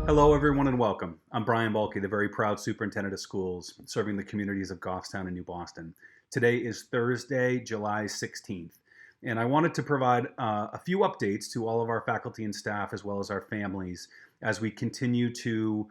Hello, everyone, and welcome. I'm Brian Balke, the very proud superintendent of schools serving the communities of Goffstown and New Boston. Today is Thursday, July 16th, and I wanted to provide a few updates to all of our faculty and staff as well as our families as we continue to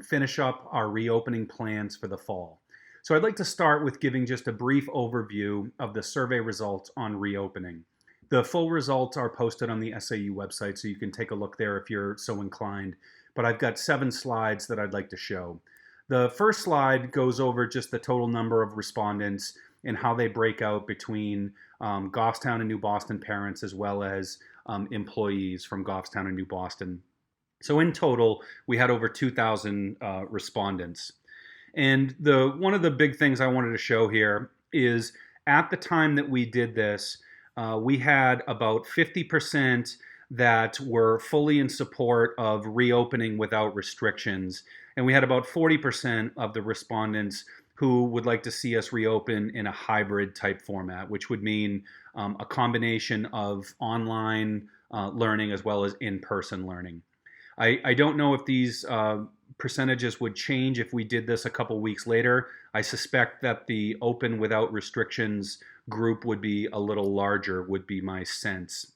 finish up our reopening plans for the fall. So I'd like to start with giving just a brief overview of the survey results on reopening. The full results are posted on the SAU website, so you can take a look there if you're so inclined. But I've got 7 slides that I'd like to show. The first slide goes over just the total number of respondents and how they break out between Goffstown and New Boston parents as well as employees from Goffstown and New Boston. So in total, we had over 2,000 respondents. And one of the big things I wanted to show here is at the time that we did this, we had about 50% that were fully in support of reopening without restrictions. And we had about 40% of the respondents who would like to see us reopen in a hybrid type format, which would mean a combination of online learning as well as in-person learning. I don't know if these percentages would change if we did this a couple weeks later. I suspect that the open without restrictions group would be a little larger, would be my sense.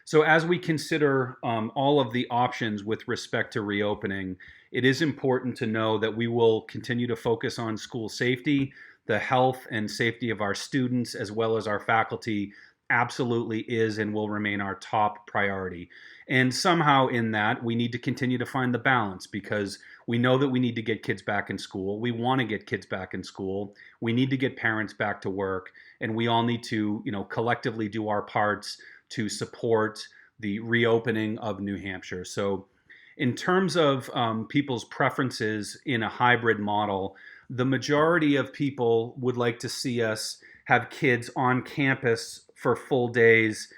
So as we consider all of the options with respect to reopening, it is important to know that we will continue to focus on school safety. The health and safety of our students as well as our faculty absolutely is and will remain our top priority. And somehow in that, we need to continue to find the balance because we know that we need to get kids back in school. We want to get kids back in school. We need to get parents back to work. And we all need to, collectively do our parts to support the reopening of New Hampshire. So in terms of people's preferences in a hybrid model, the majority of people would like to see us have kids on campus for full days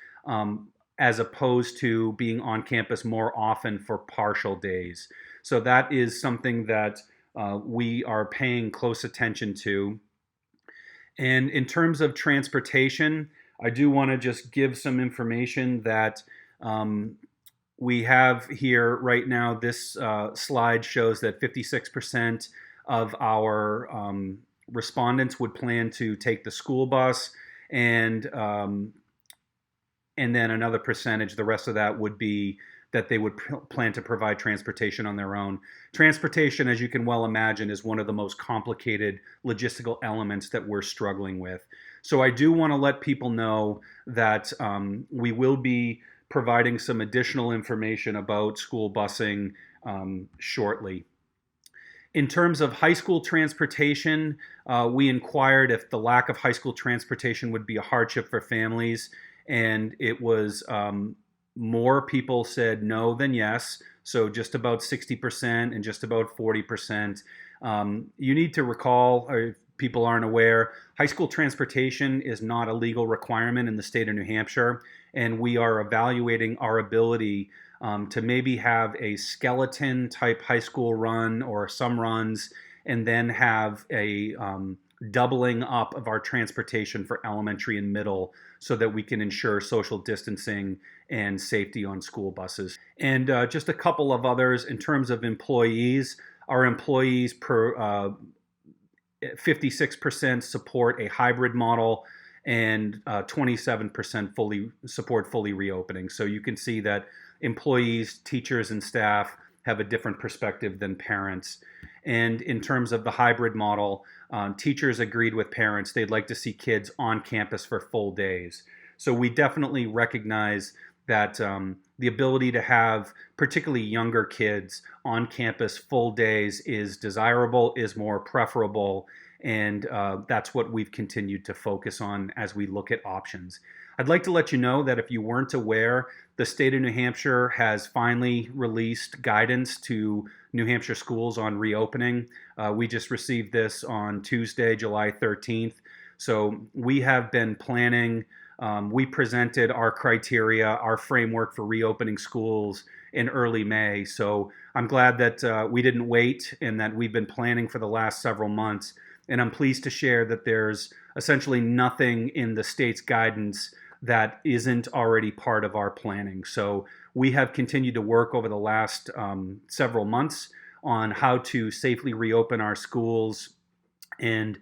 as opposed to being on campus more often for partial days. So that is something that we are paying close attention to. And in terms of transportation, I do want to just give some information that we have here right now. This slide shows that 56% of our respondents would plan to take the school bus, and then another percentage, the rest of that would be that they would plan to provide transportation on their own. Transportation, as you can well imagine, is one of the most complicated logistical elements that we're struggling with. So I do want to let people know that we will be providing some additional information about school busing shortly. In terms of high school transportation, we inquired if the lack of high school transportation would be a hardship for families, and it was more people said no than yes, so just about 60% and just about 40%. You need to recall, or if people aren't aware, high school transportation is not a legal requirement in the state of New Hampshire, and we are evaluating our ability to maybe have a skeleton type high school run or some runs, and then have a doubling up of our transportation for elementary and middle so that we can ensure social distancing and safety on school buses. And just a couple of others in terms of employees. Our employees 56% support a hybrid model, and 27% fully reopening. So you can see that employees, teachers, and staff have a different perspective than parents. And in terms of the hybrid model, teachers agreed with parents. They'd like to see kids on campus for full days. So we definitely recognize that the ability to have particularly younger kids on campus full days is desirable, is more preferable, and that's what we've continued to focus on as we look at options. I'd like to let you know that if you weren't aware, the state of New Hampshire has finally released guidance to New Hampshire schools on reopening. We just received this on Tuesday, July 13th. So we have been planning. We presented our criteria, our framework for reopening schools in early May. So I'm glad that we didn't wait and that we've been planning for the last several months. And I'm pleased to share that there's essentially nothing in the state's guidance that isn't already part of our planning. So we have continued to work over the last several months on how to safely reopen our schools, and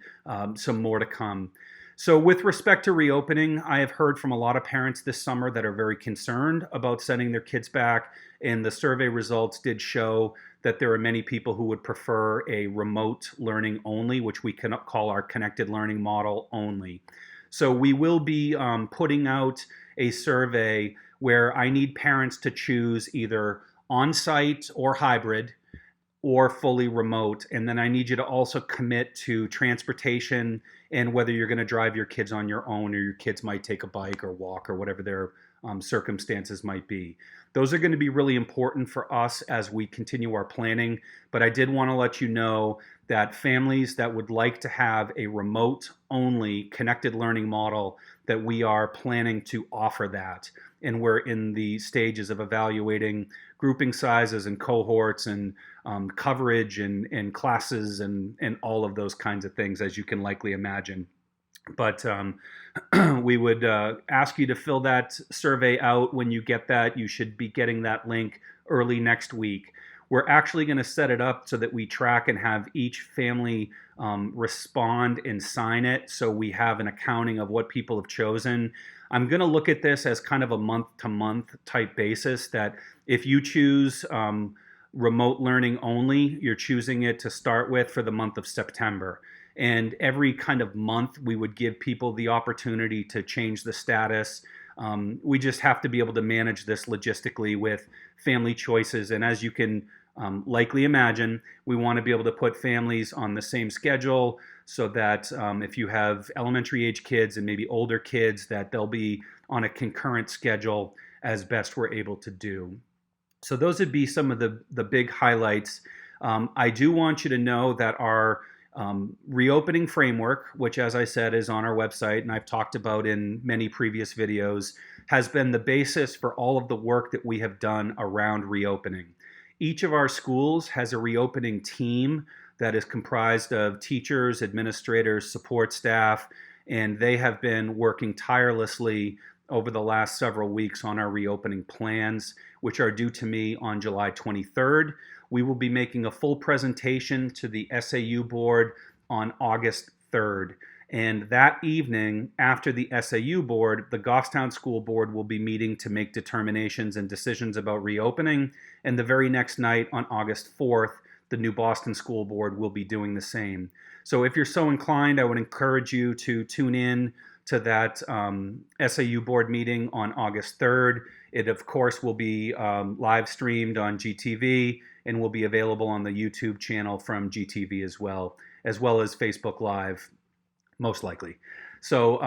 some more to come. So, with respect to reopening, I have heard from a lot of parents this summer that are very concerned about sending their kids back, and the survey results did show that there are many people who would prefer a remote learning only, which we can call our connected learning model only. So, we will be putting out a survey where I need parents to choose either on site or hybrid or fully remote. And then I need you to also commit to transportation and whether you're going to drive your kids on your own or your kids might take a bike or walk or whatever their circumstances might be. Those are going to be really important for us as we continue our planning. But I did want to let you know that families that would like to have a remote only connected learning model, that we are planning to offer that. And we're in the stages of evaluating grouping sizes and cohorts and coverage and classes and all of those kinds of things, as you can likely imagine. But we would ask you to fill that survey out. When you get that, you should be getting that link early next week. We're actually going to set it up so that we track and have each family respond and sign it, so we have an accounting of what people have chosen. I'm going to look at this as kind of a month-to-month type basis, that if you choose remote learning only, you're choosing it to start with for the month of September. And every kind of month, we would give people the opportunity to change the status. We just have to be able to manage this logistically with family choices. And as you can likely imagine, we want to be able to put families on the same schedule so that if you have elementary age kids and maybe older kids, that they'll be on a concurrent schedule as best we're able to do. So those would be some of the big highlights. I do want you to know that our reopening framework, which, as I said, is on our website and I've talked about in many previous videos, has been the basis for all of the work that we have done around reopening. Each of our schools has a reopening team that is comprised of teachers, administrators, support staff, and they have been working tirelessly over the last several weeks on our reopening plans, which are due to me on July 23rd. We will be making a full presentation to the SAU board on August 3rd. And that evening, after the SAU board, the Goffstown School Board will be meeting to make determinations and decisions about reopening. And the very next night, on August 4th, the New Boston School Board will be doing the same. So if you're so inclined, I would encourage you to tune in to that SAU board meeting on August 3rd. It, of course, will be live streamed on GTV and will be available on the YouTube channel from GTV as well as Facebook Live, most likely. So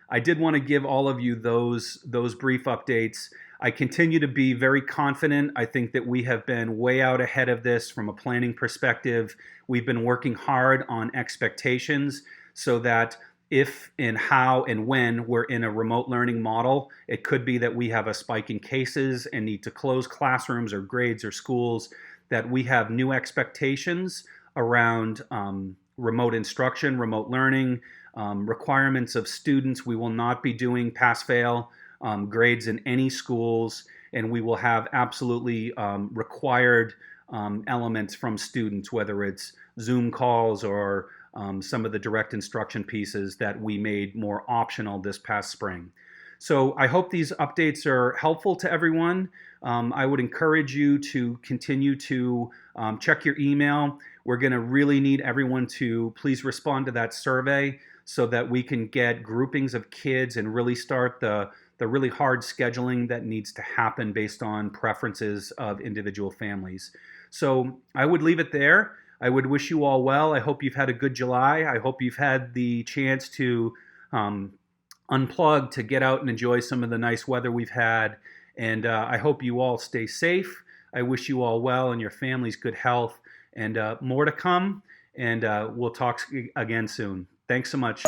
I did want to give all of you those brief updates. I continue to be very confident. I think that we have been way out ahead of this from a planning perspective. We've been working hard on expectations so that if and how and when we're in a remote learning model, it could be that we have a spike in cases and need to close classrooms or grades or schools, that we have new expectations around remote instruction, remote learning, requirements of students. We will not be doing pass-fail grades in any schools, and we will have absolutely required elements from students, whether it's Zoom calls or some of the direct instruction pieces that we made more optional this past spring. So I hope these updates are helpful to everyone. I would encourage you to continue to check your email. We're going to really need everyone to please respond to that survey so that we can get groupings of kids and really start the really hard scheduling that needs to happen based on preferences of individual families. So I would leave it there. I would wish you all well. I hope you've had a good July. I hope you've had the chance to unplug, to get out and enjoy some of the nice weather we've had. And I hope you all stay safe. I wish you all well and your families good health, and more to come. And we'll talk again soon. Thanks so much.